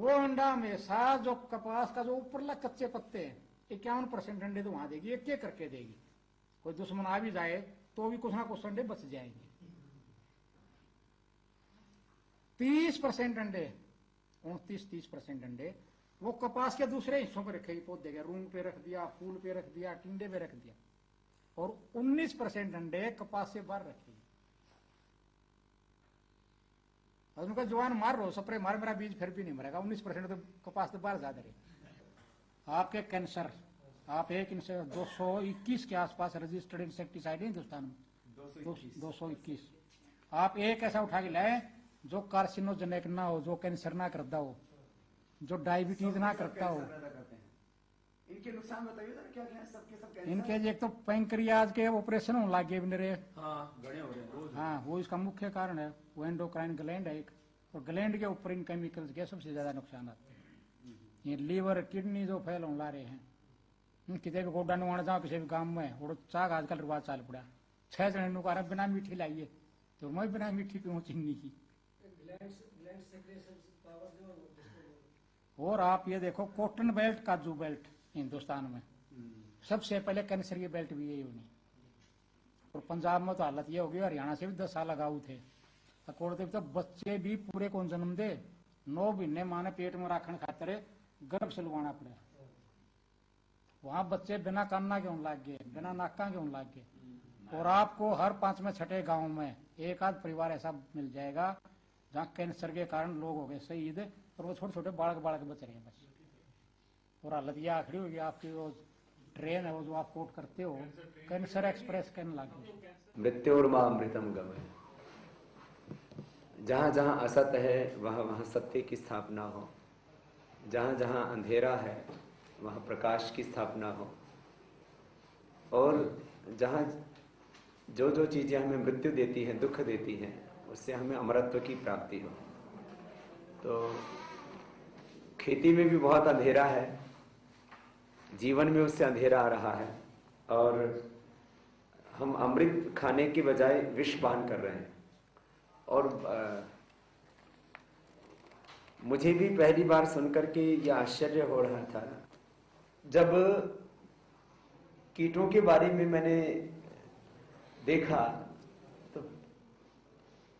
वो अंडा हमेशा जो कपास का जो ऊपरला कच्चे पत्ते हैं 51% अंडे तो वहां देगी, एक एक करके देगी। कोई दुश्मन आ भी जाए तो भी कुछ ना कुछ अंडे बच जाएंगे। 30% अंडे 29-30% अंडे वो कपास के दूसरे हिस्सों पर रखेगी, पौधे के रूंग पे रख दिया, फूल पे रख दिया, टिंडे पे रख दिया। और 19% अंडे कपास से बाहर रखेगी। और उनका जवान मार रो स्प्रे मार, मेरा बीज फिर भी नहीं मरेगा। 19% तो कपास तो बाहर ज्यादा रहे। आपके कैंसर, आप एक 221 के आसपास रजिस्टर्ड इंसेक्टिसाइड है हिंदुस्तान में, 221। आप एक ऐसा उठा के लाए जो कार्सिनोजेनिक ना हो, जो कैंसर ना करता हो, जो डायबिटीज ना करता हो। इनके नुकसान बताइए सर, क्या क्या है सबके सब कैंसर? इनके एक तो पैंक्रियाज के ऑपरेशन होने लगे मेरे। हाँ, गड़े हो रहे हैं रोज। हाँ, वो इसका मुख्य कारण है। वो एंडोक्राइन ग्लैंड है एक, और ग्लैंड के ऊपर इन केमिकल्स के सबसे ज्यादा नुकसान आते हैं। ये लीवर किडनी जो फैल ला रहे हैं, किसी भी गोडा नुआना जाओ किसी भी गांव में, और चाक आजकल रिवाज चाल पड़ा। 6 जने नुकारा बिना मीठी लाइए, तो मैं बिना मीठी पीऊँ चीनी की। और आप ये देखो कॉटन बेल्ट, काजू बेल्ट हिंदुस्तान में सबसे पहले कैंसर की बेल्ट भी यही होनी। और पंजाब में तो हालत ये होगी, हरियाणा से भी 10 साल अगाऊ थे। अकोड़ते तो बच्चे भी पूरे कौन जन्म दे 9 महीने माने पेट में राखण खातर गर्भ से लुवाना पड़ा। वहां बच्चे बिना कान्ना क्यों लाग गए, बिना नाका क्यों लाग गए। और आपको हर 5वें 6ठे गांव में एक आध परिवार ऐसा मिल जाएगा जहाँ कैंसर के कारण लोग हो गए शहीद, और वो छोटे छोटे बालक बच रहे हैं बस। और हालत यह आखिरी होगी, आपकी वो ट्रेन है वो जो आप कोट करते हो, कैंसर एक्सप्रेस कहने लगे। मृत्योर्मा अमृतम गमय। जहाँ जहाँ असत है वहाँ वहाँ सत्य की स्थापना हो, जहाँ जहाँ अंधेरा है वहाँ प्रकाश की स्थापना हो, और जहाँ जो जो चीज़ें हमें मृत्यु देती हैं, दुख देती हैं, उससे हमें अमरत्व की प्राप्ति हो। तो खेती में भी बहुत अंधेरा है, जीवन में उससे अंधेरा आ रहा है, और हम अमृत खाने के बजाय विष पान कर रहे हैं। और मुझे भी पहली बार सुनकर के यह आश्चर्य हो रहा था जब कीटों के बारे में मैंने देखा। तो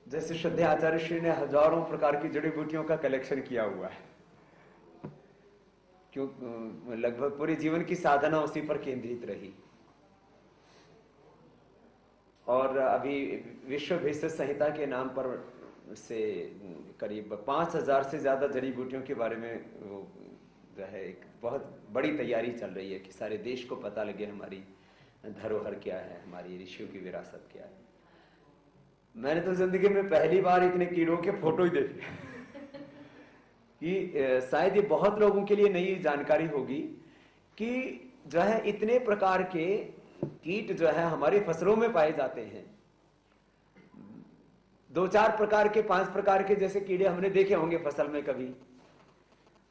जैसे श्रद्धेय आचार्य श्री ने हजारों प्रकार की जड़ी बूटियों का कलेक्शन किया हुआ है, क्यों लगभग पूरे जीवन की साधना उसी पर केंद्रित रही। और अभी विश्व भेषज संहिता के नाम पर से करीब 5000 से ज्यादा जड़ी बूटियों के बारे में वो जो है एक बहुत बड़ी तैयारी चल रही है कि सारे देश को पता लगे हमारी धरोहर क्या है, हमारी ऋषियों की विरासत क्या है। मैंने तो जिंदगी में पहली बार इतने कीड़ों के फोटो ही देखे कि शायद ये बहुत लोगों के लिए नई जानकारी होगी कि जो है इतने प्रकार के कीट जो है हमारी फसलों में पाए जाते हैं। 2-4 प्रकार के, 5 प्रकार के जैसे कीड़े हमने देखे होंगे फसल में कभी।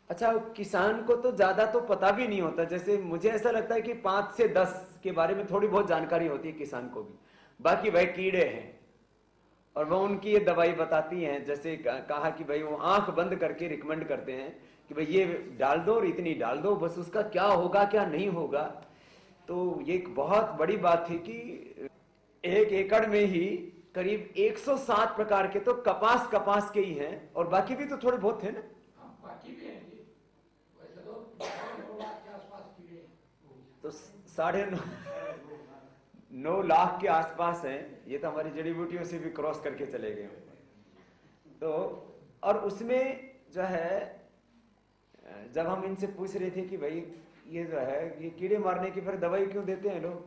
अच्छा, किसान को तो ज्यादा तो पता भी नहीं होता। जैसे मुझे ऐसा लगता है कि 5 से 10 के बारे में थोड़ी बहुत जानकारी होती है किसान को भी, बाकी भाई कीड़े हैं और वो उनकी ये दवाई बताती हैं। जैसे कहा कि भाई वो आंख बंद करके रिकमेंड करते हैं कि भाई ये डाल दो और इतनी डाल दो, बस उसका क्या होगा क्या नहीं होगा। तो ये एक बहुत बड़ी बात थी कि 1 एकड़ में ही करीब 107 प्रकार के तो कपास के ही हैं, और बाकी भी तो थोड़े बहुत थे ना। बाकी भी हैं जी, वैसे तो 9 लाख के आसपास कीड़े, तो 9.5 लाख के आसपास हैं। ये तो हमारी जड़ी बूटियों से भी क्रॉस करके चले गए। तो और उसमें जो है जब हम इनसे पूछ रहे थे कि भाई ये जो है ये कीड़े मारने की फिर दवाई क्यों देते हैं लोग,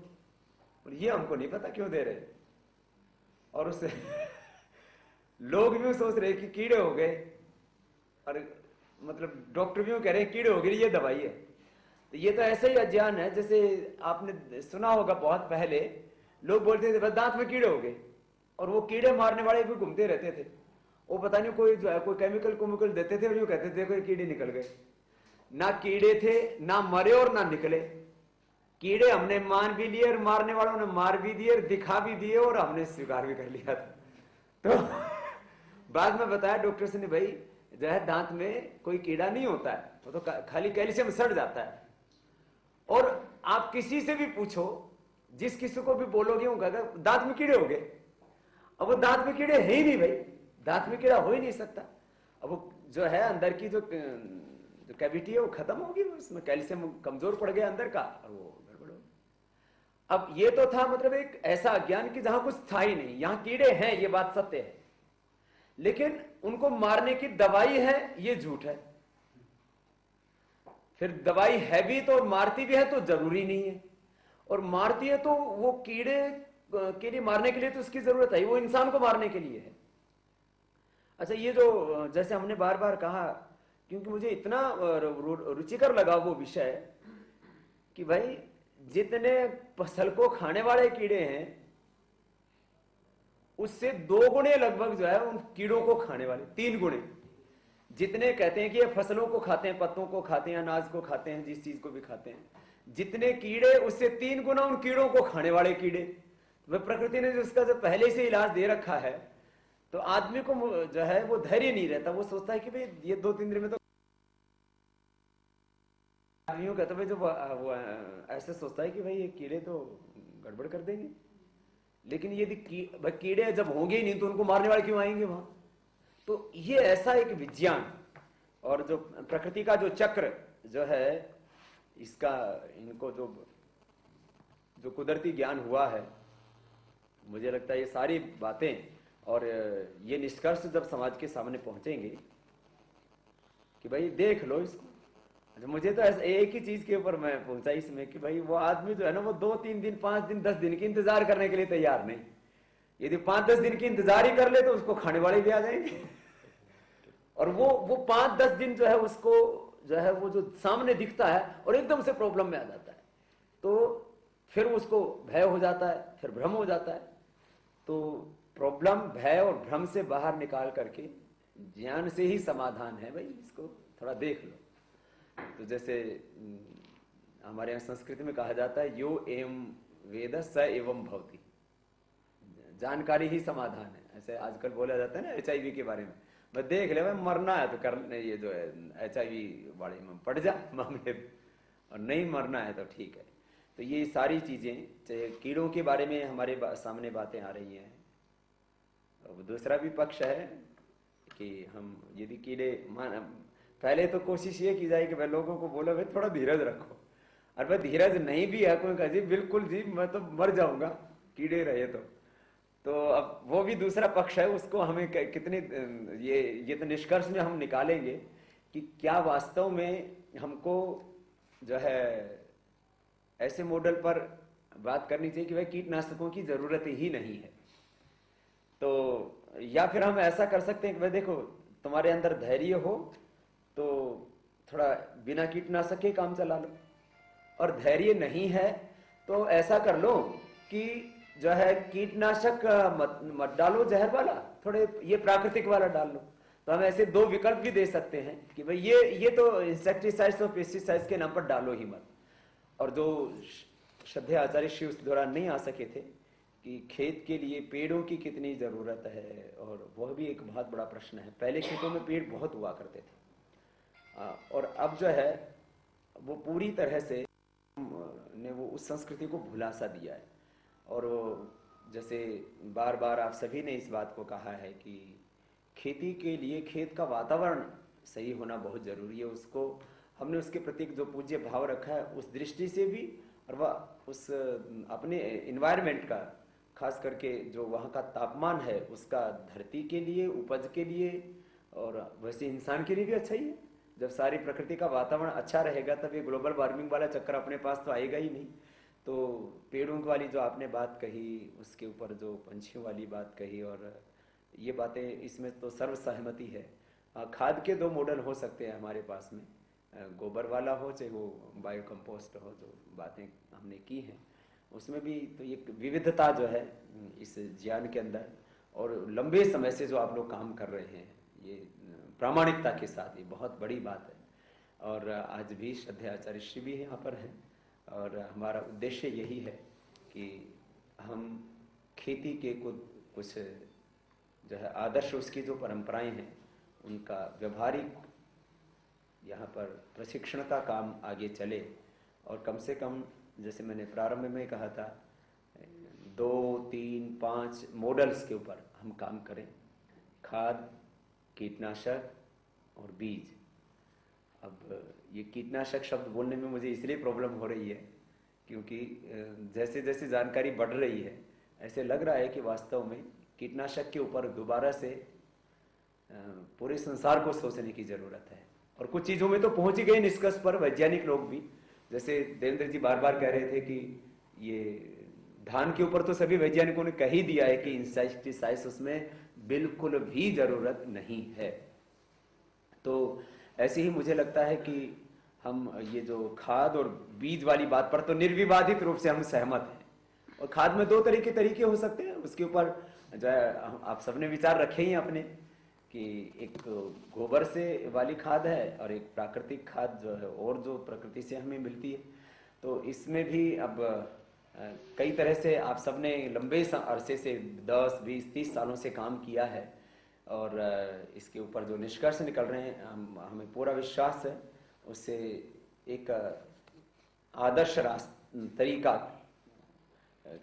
और ये हमको नहीं पता क्यों दे रहे। और उससे लोग भी सोच रहे कि कीड़े हो गए, और मतलब डॉक्टर भी कह रहे हैं कीड़े हो गए, ये दवाई है। तो ये तो ऐसा ही अज्ञान है। जैसे आपने सुना होगा बहुत पहले लोग बोलते थे दांत में कीड़े हो गए, और वो कीड़े मारने वाले भी घूमते रहते थे। वो पता नहीं कोई केमिकल देते थे और यूं कहते थे कोई कीड़े निकल गए। ना कीड़े थे, ना मरे और ना निकले। कीड़े हमने मान भी लिए और मारने वालों ने मार भी दिए और दिखा भी दिए, और हमने स्वीकार भी कर लिया था। तो बाद में बताया डॉक्टर से ने, भाई जो है दांत में कोई कीड़ा नहीं होता है, वो तो खाली कैल्शियम सड़ जाता है। और आप किसी से भी पूछो, जिस किसी को भी बोलोगे वो कहेगा दांत में कीड़े हो गए। अब वो दांत में कीड़े है ही नहीं भाई, दांत में कीड़ा हो ही नहीं सकता। अब वो जो है अंदर की जो कैविटी है वो खत्म होगी, उसमें कैल्शियम कमजोर पड़ गया अंदर का, और वो गड़बड़ हो। अब ये तो था मतलब एक ऐसा अज्ञान कि जहां कुछ था ही नहीं, यहां कीड़े हैं ये बात सत्य है, लेकिन उनको मारने की दवाई है ये झूठ है। फिर दवाई है भी तो मारती भी है तो जरूरी नहीं है, और मारती है तो वो कीड़े के लिए मारने के लिए तो उसकी जरूरत है, वो इंसान को मारने के लिए है। अच्छा, ये जो जैसे हमने बार बार कहा, क्योंकि मुझे इतना रुचिकर लगा वो विषय कि भाई जितने फसल को खाने वाले कीड़े हैं उससे 2 गुणे लगभग जो है उन कीड़ों को खाने वाले, 3 गुणे। जितने कहते हैं कि ये फसलों को खाते हैं, पत्तों को खाते हैं, अनाज को खाते हैं, जिस चीज को भी खाते हैं, जितने कीड़े उससे 3 गुना उन कीड़ों को खाने वाले कीड़े। वह प्रकृति ने जो उसका जो पहले से इलाज दे रखा है, तो आदमी को जो है वो धैर्य नहीं रहता, वो सोचता है कि भाई ये 2-3 दिन में तो आदमियों कहता है, जो वो ऐसे सोचता है कि भाई ये कीड़े तो गड़बड़ कर देंगे, लेकिन यदि कीड़े जब होंगे ही नहीं तो उनको मारने वाले क्यों आएंगे वहां। तो ये ऐसा एक विज्ञान और जो प्रकृति का जो चक्र जो है, इसका इनको जो कुदरती ज्ञान हुआ है, मुझे लगता है ये सारी बातें और ये निष्कर्ष जब समाज के सामने पहुंचेंगे कि भाई देख लो इसको। अच्छा, मुझे तो ऐसा एक ही चीज के ऊपर मैं पहुंचा इसमें कि भाई वो आदमी जो है ना, वो 2-3 दिन 5 दिन 10 दिन की इंतजार करने के लिए तैयार नहीं। यदि 5-10 दिन की इंतजार ही कर ले तो उसको खाने वाले भी आ जाएंगे। और वो 5-10 दिन जो है उसको जो है वो जो सामने दिखता है और एकदम से प्रॉब्लम में आ जाता है, तो फिर उसको भय हो जाता है, फिर भ्रम हो जाता है। तो प्रॉब्लम, भय और भ्रम से बाहर निकाल करके ज्ञान से ही समाधान है भाई, इसको थोड़ा देख लो। तो जैसे हमारे यहाँ संस्कृति में कहा जाता है, यो एवं वेद स एवं भवति, जानकारी ही समाधान है। ऐसे आजकल बोला जाता है ना HIV के बारे में, बस देख ले, मरना है तो कर, ये जो है HIV वाले में पड़ जा मामले में, और नहीं मरना है तो ठीक है। तो ये सारी चीजें, चाहे कीड़ों के बारे में हमारे सामने बातें आ रही हैं। अब दूसरा भी पक्ष है कि हम यदि कीड़े पहले तो कोशिश ये की जाए कि भाई लोगों को बोलो भाई थोड़ा धीरज रखो, और भाई धीरज नहीं भी है कोई कहा जी बिल्कुल जी मैं तो मर जाऊंगा कीड़े रहे तो अब वो भी दूसरा पक्ष है। उसको हमें कितने ये तो निष्कर्ष में हम निकालेंगे कि क्या वास्तव में हमको जो है ऐसे मॉडल पर बात करनी चाहिए कि भाई कीटनाशकों की जरूरत ही नहीं है। तो या फिर हम ऐसा कर सकते हैं कि भाई देखो तुम्हारे अंदर धैर्य हो तो थोड़ा बिना कीटनाशक के काम चला लो, और धैर्य नहीं है तो ऐसा कर लो कि जो है कीटनाशक मत डालो जहर वाला, थोड़े ये प्राकृतिक वाला डाल लो। तो हम ऐसे 2 विकल्प भी दे सकते हैं कि भाई ये तो इंसेक्टिसाइड्स और पेस्टिसाइड्स के नाम पर डालो ही मत। और जो श्रद्धेय आचार्य श्री उस दौरान नहीं आ सके थे कि खेत के लिए पेड़ों की कितनी जरूरत है, और वह भी एक बहुत बड़ा प्रश्न है। पहले खेतों में पेड़ बहुत हुआ करते थे, और अब जो है वो पूरी तरह से ने वो उस संस्कृति को भुला सा दिया है। और जैसे बार बार आप सभी ने इस बात को कहा है कि खेती के लिए खेत का वातावरण सही होना बहुत जरूरी है। उसको हमने उसके प्रति जो पूज्य भाव रखा है उस दृष्टि से भी, और वह उस अपने इन्वायरमेंट का, खास करके जो वहाँ का तापमान है उसका धरती के लिए, उपज के लिए, और वैसे इंसान के लिए भी अच्छा ही है। जब सारी प्रकृति का वातावरण अच्छा रहेगा तब ये ग्लोबल वार्मिंग वाला चक्कर अपने पास तो आएगा ही नहीं। तो पेड़ों वाली जो आपने बात कही, उसके ऊपर जो पंछियों वाली बात कही, और ये बातें, इसमें तो सर्व सहमति है। खाद के 2 मॉडल हो सकते हैं हमारे पास में, गोबर वाला हो चाहे वो बायो कंपोस्ट हो, जो बातें हमने की हैं उसमें भी तो ये विविधता जो है इस ज्ञान के अंदर, और लंबे समय से जो आप लोग काम कर रहे हैं ये प्रामाणिकता के साथ, ये बहुत बड़ी बात है। और आज भी श्रद्धेय आचार्य श्री भी यहाँ पर हैं, और हमारा उद्देश्य यही है कि हम खेती के कुछ जो है आदर्श, उसकी जो परंपराएं हैं उनका व्यवहारिक यहाँ पर प्रशिक्षण का काम आगे चले और कम से कम जैसे मैंने प्रारंभ में कहा था 2, 3, 5 मॉडल्स के ऊपर हम काम करें, खाद, कीटनाशक और बीज। अब ये कीटनाशक शब्द बोलने में मुझे इसलिए प्रॉब्लम हो रही है क्योंकि जैसे जैसे जानकारी बढ़ रही है ऐसे लग रहा है कि वास्तव में कीटनाशक के ऊपर दोबारा से पूरे संसार को सोचने की जरूरत है। और कुछ चीजों में तो पहुंच ही गए निष्कर्ष पर वैज्ञानिक लोग भी, जैसे देवेंद्र जी बार बार कह रहे थे कि ये धान के ऊपर तो सभी वैज्ञानिकों ने कह ही दिया है कि इंसेक्टिसाइड्स उसमें बिल्कुल भी जरूरत नहीं है। तो ऐसे ही मुझे लगता है कि हम ये जो खाद और बीज वाली बात पर तो निर्विवादित रूप से हम सहमत हैं। और खाद में 2 तरह के तरीके हो सकते हैं, उसके ऊपर जो है आप सबने विचार रखे ही अपने कि एक गोबर से वाली खाद है और एक प्राकृतिक खाद जो है और जो प्रकृति से हमें मिलती है। तो इसमें भी अब कई तरह से आप सबने लंबे अरसे से 10, 20, 30 सालों से काम किया है और इसके ऊपर जो निष्कर्ष निकल रहे हैं हमें पूरा विश्वास है उससे एक आदर्श तरीका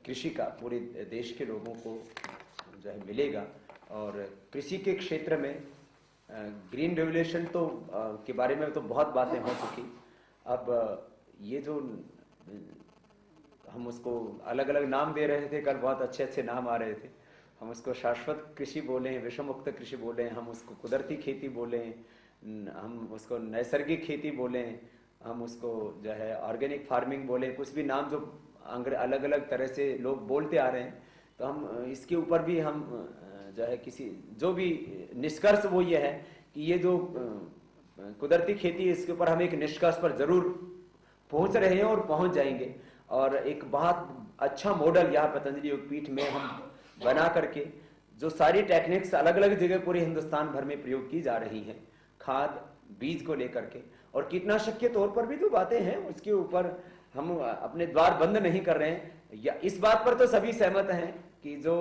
कृषि का पूरे देश के लोगों को जो है मिलेगा। और कृषि के क्षेत्र में ग्रीन रेवोल्यूशन तो के बारे में तो बहुत बातें हो चुकी। अब ये जो हम उसको अलग अलग नाम दे रहे थे, कल बहुत अच्छे अच्छे नाम आ रहे थे, हम उसको शाश्वत कृषि बोले, विषम मुक्त कृषि बोले, हम उसको कुदरती खेती बोले, हम उसको नैसर्गिक खेती बोले, हम उसको जो है ऑर्गेनिक फार्मिंग बोले, कुछ भी नाम जो अलग अलग तरह से लोग बोलते आ रहे हैं। तो हम इसके ऊपर भी हम जो है किसी जो भी निष्कर्ष वो ये है कि ये जो कुदरती खेती है इसके ऊपर हम एक निष्कर्ष पर जरूर पहुंच रहे हैं और पहुंच जाएंगे। और एक बहुत अच्छा मॉडल यहाँ पतंजलि योगपीठ में हम बना करके जो सारी टेक्निक्स अलग अलग जगह पूरे हिंदुस्तान भर में प्रयोग की जा रही हैं, खाद बीज को लेकर के और कीटनाशक के तौर पर भी जो बातें हैं उसके ऊपर हम अपने द्वार बंद नहीं कर रहे हैं। या इस बात पर तो सभी सहमत हैं कि जो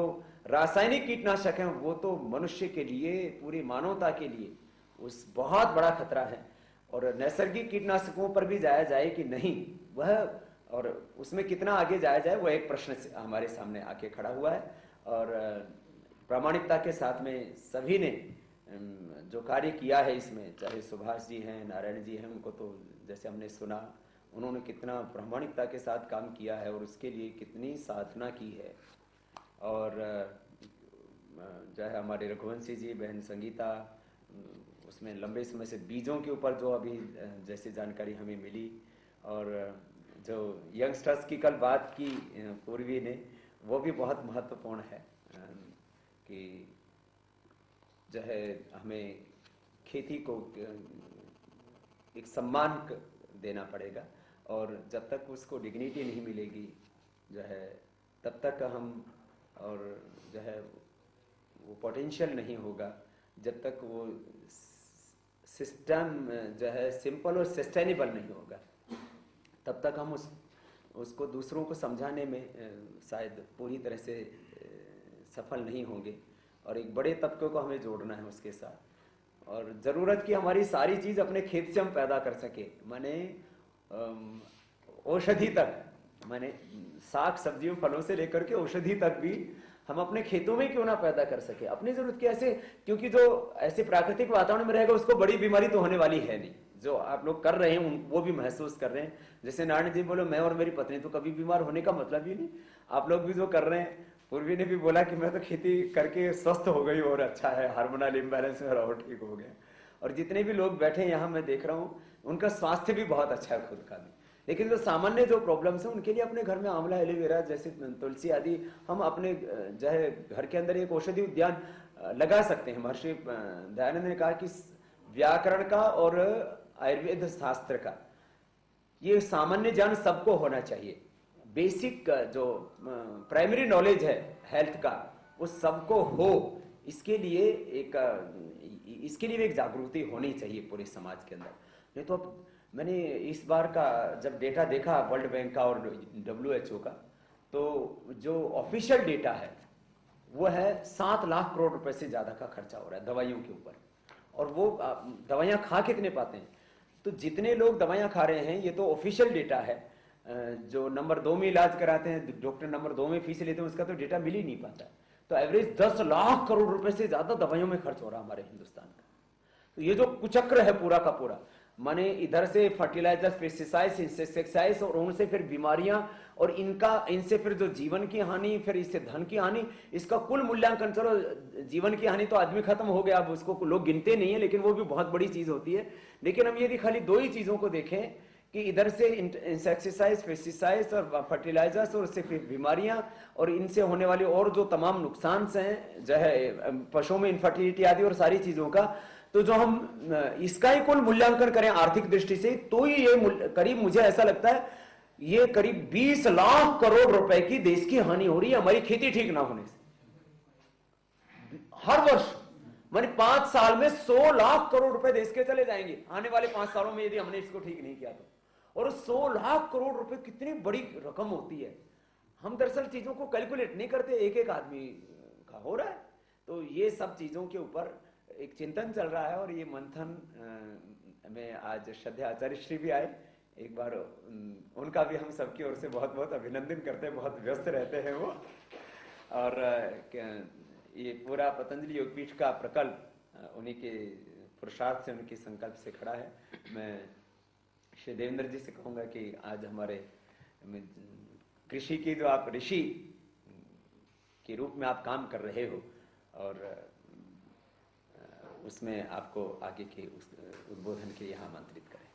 रासायनिक कीटनाशक हैं वो तो मनुष्य के लिए, पूरी मानवता के लिए उस बहुत बड़ा खतरा है। और नैसर्गिक कीटनाशकों पर भी जाया जाए कि नहीं, वह और उसमें कितना आगे जाया जाए वो एक प्रश्न हमारे सामने आके खड़ा हुआ है। और प्रामाणिकता के साथ में सभी ने जो कार्य किया है इसमें, चाहे सुभाष जी हैं, नारायण जी हैं, उनको तो जैसे हमने सुना उन्होंने कितना प्रामाणिकता के साथ काम किया है और उसके लिए कितनी साधना की है। और जो है हमारे रघुवंशी जी, बहन संगीता, उसमें लंबे समय से बीजों के ऊपर जो अभी जैसे जानकारी हमें मिली, और जो यंगस्टर्स की कल बात की पूर्वी ने, वो भी बहुत महत्वपूर्ण है कि जो है हमें खेती को एक सम्मान देना पड़ेगा और जब तक उसको डिग्निटी नहीं मिलेगी जो है तब तक हम, और जो है वो पोटेंशियल नहीं होगा जब तक वो सिस्टम जो है सिंपल और सस्टेनेबल नहीं होगा, तब तक हम उसको दूसरों को समझाने में शायद पूरी तरह से सफल नहीं होंगे। और एक बड़े तबके को हमें जोड़ना है उसके साथ, और ज़रूरत की हमारी सारी चीज़ अपने खेत से हम पैदा कर सके, माने औषधि तक, माने साग सब्जियों फलों से लेकर के औषधि तक भी हम अपने खेतों में क्यों ना पैदा कर सके अपनी जरूरत के ऐसे, क्योंकि जो ऐसे प्राकृतिक वातावरण में रहेगा उसको बड़ी बीमारी तो होने वाली है नहीं। जो आप लोग कर रहे हैं वो भी महसूस कर रहे हैं, जैसे नारायण जी बोलो मैं और मेरी पत्नी तो कभी बीमार होने का मतलब ही नहीं, आप लोग भी जो कर रहे हैं, पूर्वी ने भी बोला कि मैं तो खेती करके स्वस्थ हो गई और अच्छा है, हार्मोनल इम्बैलेंस मेरा और ठीक हो गया। और जितने भी लोग बैठे यहाँ मैं देख रहा हूँ उनका स्वास्थ्य भी बहुत अच्छा है खुद का भी। लेकिन जो सामान्य जो प्रॉब्लम्स है उनके लिए अपने घर में आंवला, एलोवेरा जैसे तुलसी आदि हम अपने जो है घर के अंदर एक औषधि उद्यान लगा सकते हैं। महर्षि दयानंद ने कहा कि व्याकरण का और आयुर्वेद शास्त्र का ये सामान्य ज्ञान सबको होना चाहिए। बेसिक जो प्राइमरी नॉलेज है हेल्थ का वो सबको हो, इसके लिए एक जागृति होनी चाहिए पूरे समाज के अंदर। नहीं तो अब मैंने इस बार का जब डेटा देखा वर्ल्ड बैंक का और WHO का, तो जो ऑफिशियल डेटा है वो है 7 लाख करोड़ रुपए से ज्यादा का खर्चा हो रहा है दवाइयों के ऊपर। और वो दवाइयां खा कितने पाते हैं। तो जितने लोग दवाइयां खा रहे हैं, ये तो ऑफिशियल डेटा है, जो नंबर 2 में इलाज कराते हैं, डॉक्टर नंबर 2 में फीस लेते हैं, उसका तो डेटा मिल ही नहीं पाता है। तो एवरेज 10 लाख करोड़ रुपए से ज्यादा दवाइयों में खर्च हो रहा है हमारे हिंदुस्तान का। तो ये जो कुचक्र है पूरा का पूरा, माने इधर से फर्टिलाइजर्स, पेस्टिसाइड्स, इंसेक्टिसाइड्स, और उनसे फिर बीमारियां, और इनसे फिर जो जीवन की हानि, फिर इससे धन की हानि, इसका कुल मूल्यांकन करो। जीवन की हानि तो आदमी खत्म हो गया, अब उसको लोग गिनते नहीं है, लेकिन वो भी बहुत बड़ी चीज होती है। लेकिन हम यदि खाली 2 ही चीजों को देखें कि इधर से इंसेक्टिसाइड्स, पेस्टिसाइड्स और फर्टिलाइजर्स, और उससे फिर बीमारियां, और इनसे होने वाले और जो तमाम नुकसान हैं, जो है पशुओं में इनफर्टिलिटी आदि और सारी चीजों का, तो जो हम इसका ही कुल मूल्यांकन करें आर्थिक दृष्टि से, तो ही ये करीब, मुझे ऐसा लगता है, ये करीब 20 लाख करोड़ रुपए की देश की हानि हो रही है हमारी खेती ठीक ना होने से हर वर्ष। माने 5 साल में 100 लाख करोड़ रुपए देश के चले जाएंगे आने वाले 5 सालों में, यदि हमने इसको ठीक नहीं किया तो। और 100 लाख करोड़ रुपए कितनी बड़ी रकम होती है। हम दरअसल चीजों को कैलकुलेट नहीं करते, एक एक आदमी का हो रहा है। तो ये सब चीजों के ऊपर एक चिंतन चल रहा है, और ये मंथन में आज श्रद्धेय आचार्य श्री भी आए। एक बार उनका भी हम सबकी ओर से बहुत बहुत अभिनंदन करते हैं, बहुत व्यस्त रहते हैं वो। और ये पूरा पतंजलि योगपीठ का प्रकल्प उन्हीं के पुरुषार्थ से, उनके संकल्प से खड़ा है। मैं श्री देवेंद्र जी से कहूंगा कि आज हमारे कृषि की जो आप ऋषि के रूप में आप काम कर रहे हो, और उसमें आपको आगे के उद्बोधन के लिए आमंत्रित करें।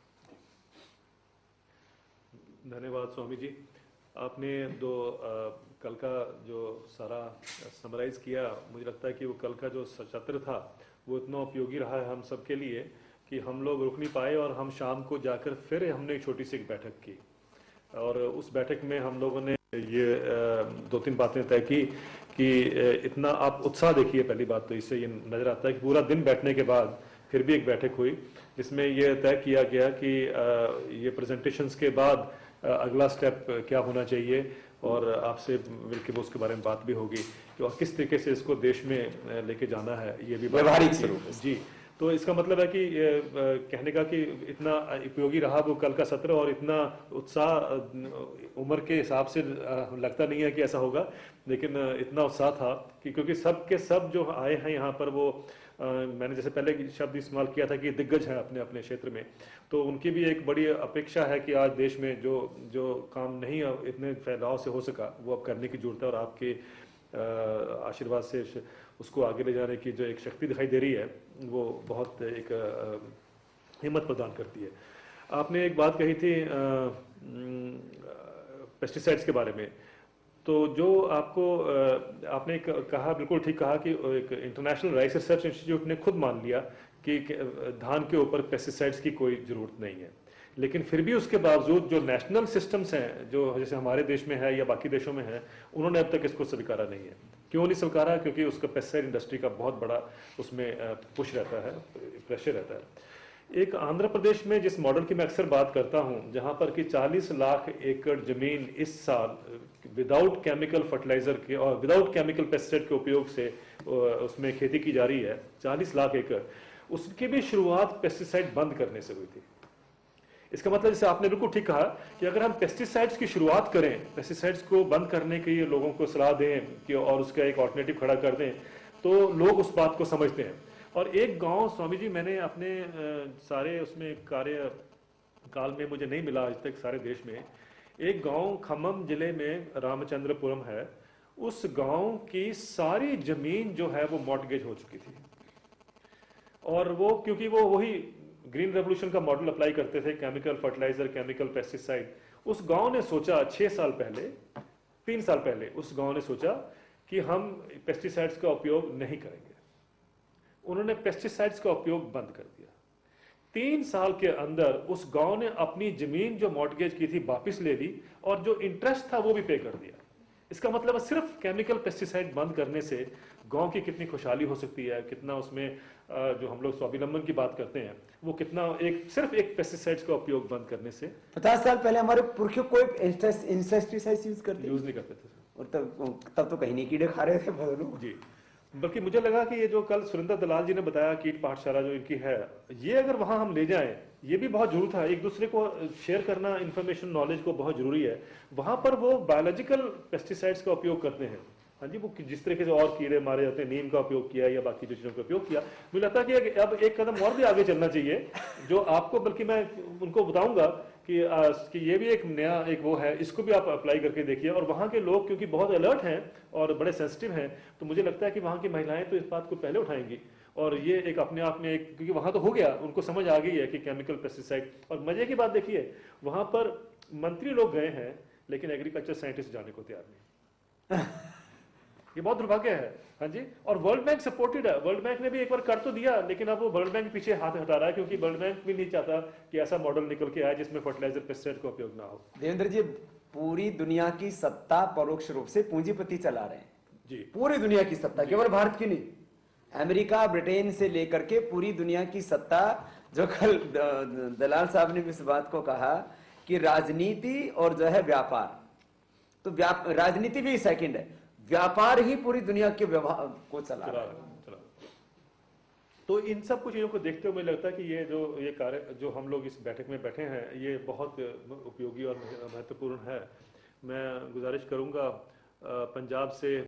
धन्यवाद स्वामी जी। आपने कल का जो सारा समराइज किया, मुझे लगता है कि वो कल का जो सत्र था वो इतना उपयोगी रहा है हम सब के लिए कि हम लोग रुक नहीं पाए, और हम शाम को जाकर फिर हमने एक छोटी सी एक बैठक की, और उस बैठक में हम लोगों ने ये 2-3 बातें तय की कि इतना आप उत्साह देखिए। पहली बात तो इससे ये नजर आता है कि पूरा दिन बैठने के बाद फिर भी एक बैठक हुई जिसमें ये तय किया गया कि ये प्रेजेंटेशंस के बाद अगला स्टेप क्या होना चाहिए, और आपसे मिलकर उसके बारे में बात भी होगी कि किस तरीके से इसको देश में लेके जाना है, ये भी व्यवहारिक स्वरूप जी। तो इसका मतलब है कि कहने का कि इतना उपयोगी रहा वो कल का सत्र, और इतना उत्साह उम्र के हिसाब से लगता नहीं है कि ऐसा होगा, लेकिन इतना उत्साह था कि क्योंकि सब के सब जो आए हैं यहाँ पर, वो मैंने जैसे पहले शब्द इस्तेमाल किया था कि दिग्गज हैं अपने अपने क्षेत्र में, तो उनकी भी एक बड़ी अपेक्षा है कि आज देश में जो काम नहीं इतने फैलाव से हो सका वो अब करने की जरूरत है, और आपके आशीर्वाद से उसको आगे ले जाने की जो एक शक्ति दिखाई दे रही है वो बहुत एक हिम्मत प्रदान करती है। आपने एक बात कही थी पेस्टिसाइड्स के बारे में, तो जो आपको आपने कहा, बिल्कुल ठीक कहा कि एक इंटरनेशनल राइस रिसर्च इंस्टीट्यूट ने खुद मान लिया कि धान के ऊपर पेस्टिसाइड्स की कोई जरूरत नहीं है, लेकिन फिर भी उसके बावजूद जो नेशनल सिस्टम्स हैं, जो जैसे हमारे देश में है या बाकी देशों में है, उन्होंने अब तक इसको स्वीकारा नहीं है। क्यों नहीं स्वीकारा? क्योंकि उसका पेस्टिसाइड इंडस्ट्री का बहुत बड़ा उसमें पुश रहता है, प्रेशर रहता है। एक आंध्र प्रदेश में जिस मॉडल की मैं अक्सर बात करता हूं, जहां पर कि 40 लाख एकड़ जमीन इस साल विदाउट केमिकल फर्टिलाइजर के और विदाउट केमिकल पेस्टिसाइड के उपयोग से उसमें खेती की जा रही है, 40 लाख एकड़, उसकी भी शुरुआत पेस्टिसाइड बंद करने से हुई थी। इसका मतलब जैसे आपने बिल्कुल ठीक कहा कि अगर हम पेस्टिसाइड्स की शुरुआत करें, पेस्टिसाइड्स को बंद करने के लिए लोगों को सलाह दें कि और उसका एक ऑल्टरनेटिव खड़ा कर दें, तो लोग उस बात को समझते हैं। और एक गांव, स्वामी जी, मैंने अपने सारे उसमें कार्य काल में मुझे नहीं मिला आज तक सारे देश में, एक गांव खम्मम जिले में रामचंद्रपुरम है, उस गांव की सारी जमीन जो है वो मॉर्टगेज हो चुकी थी। और वो क्योंकि वो वही ग्रीन रेवोल्यूशन का मॉडल अप्लाई करते थे, केमिकल फर्टिलाइजर, केमिकल पेस्टिसाइड। उस गांव ने सोचा 6 साल पहले, 3 साल पहले उस गांव ने सोचा कि हम पेस्टिसाइड्स का उपयोग नहीं करेंगे। उन्होंने पेस्टिसाइड्स का उपयोग बंद कर दिया। 3 साल के अंदर उस गांव ने अपनी जमीन जो मॉर्टगेज की थी वापिस ले ली, और जो इंटरेस्ट था वो भी पे कर दिया। इसका मतलब है सिर्फ केमिकल पेस्टिसाइड बंद करने से गांव की कितनी खुशहाली हो सकती है, कितना उसमें जो हम लोग स्वावलंबन की बात करते हैं, वो कितना सिर्फ एक पेस्टिसाइड्स का उपयोग बंद करने से। 50 साल पहले हमारे पुरखे कोई इंसेक्टिसाइड यूज नहीं करते थे, और तब तो कहीं नहीं कीड़े खा रहे थे फसलों। जी, बल्कि मुझे लगा कि ये जो कल सुरेंद्र दलाल जी ने बताया कीट पाठशाला जो इनकी है, ये अगर वहां हम ले जाएं, ये भी बहुत जरूरी था। एक दूसरे को शेयर करना, इंफॉर्मेशन, नॉलेज को बहुत जरूरी है। वहां पर वो बायोलॉजिकल पेस्टिसाइड्स का उपयोग करते हैं। हाँ जी, वो जिस तरीके से और कीड़े मारे जाते हैं, नीम का उपयोग किया या बाकी जो चीजों का उपयोग किया, मुझे लगता है कि अब एक कदम और भी आगे चलना चाहिए, जो आपको, बल्कि मैं उनको बताऊंगा कि ये भी एक नया एक वो है, इसको भी आप अप्लाई करके देखिए। और वहाँ के लोग क्योंकि बहुत अलर्ट हैं और बड़े सेंसिटिव हैं, तो मुझे लगता है कि वहाँ की महिलाएं तो इस बात को पहले उठाएंगी। और ये एक अपने आप में एक, क्योंकि वहाँ तो हो गया, उनको समझ आ गई है कि केमिकल पेस्टिसाइड। और मजे की बात देखिए, वहाँ पर मंत्री लोग गए हैं लेकिन एग्रीकल्चर साइंटिस्ट जाने को तैयार नहीं। ये बहुत दुर्भाग्य है। हाँ जी, और वर्ल्ड बैंक सपोर्टेड है। वर्ल्ड बैंक ने भी एक बार कर तो दिया, लेकिन अब वो वर्ल्ड बैंक पीछे हाथ हटा रहा है, क्योंकि वर्ल्ड बैंक भी नहीं चाहता कि ऐसा मॉडल निकल के आए जिसमें फर्टिलाइजर पेस्टिसाइड का उपयोग ना हो। देवेंद्र जी, पूरी दुनिया की सत्ता परोक्ष रूप से पूंजीपति चला रहे हैं जी, पूरी दुनिया की सत्ता, केवल भारत की नहीं। अमेरिका, ब्रिटेन से लेकर के पूरी दुनिया की सत्ता। जो कल दलाल साहब ने भी इस बात को कहा कि राजनीति और जो है व्यापार, तो राजनीति भी सेकंड है, व्यापार ही पूरी दुनिया के व्यवहार को चला रहा है। तो इन सब कुछ चीजों को देखते हुए मुझे लगता है कि ये कार्य जो हम लोग इस बैठक में बैठे हैं, ये बहुत उपयोगी और महत्वपूर्ण है। मैं गुजारिश करूंगा पंजाब से